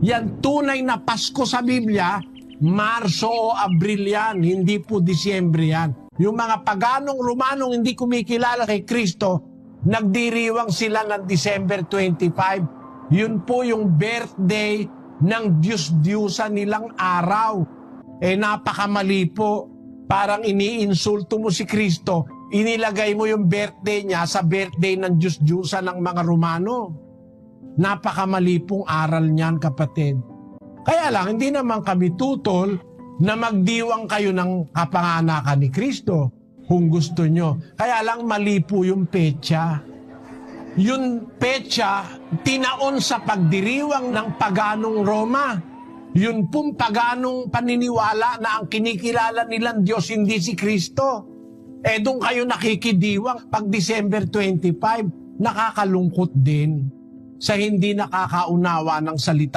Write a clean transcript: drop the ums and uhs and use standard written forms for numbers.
Yan tunay na Pasko sa Biblia, Marso o Abril yan, hindi po Disyembre yan. Yung mga paganong Romanong hindi kumikilala kay Kristo, nagdiriwang sila ng December 25. Yun po yung birthday ng Diyos-Diyusan nilang araw. Napakamali po. Parang iniinsulto mo si Kristo, inilagay mo yung birthday niya sa birthday ng Diyos-Diyusan ng mga Romano. Napakamali pong aral niyan, kapatid. Kaya lang, hindi naman kami tutol na magdiwang kayo ng kapanganakan ni Kristo kung gusto nyo. Kaya lang, mali po yung petsa. Yung petsa, tinaon sa pagdiriwang ng paganong Roma. Yun pong paganong paniniwala na ang kinikilala nilang Diyos hindi si Kristo. Doon kayo nakikidiwang pag December 25, nakakalungkot din sa hindi nakakaunawa ng salita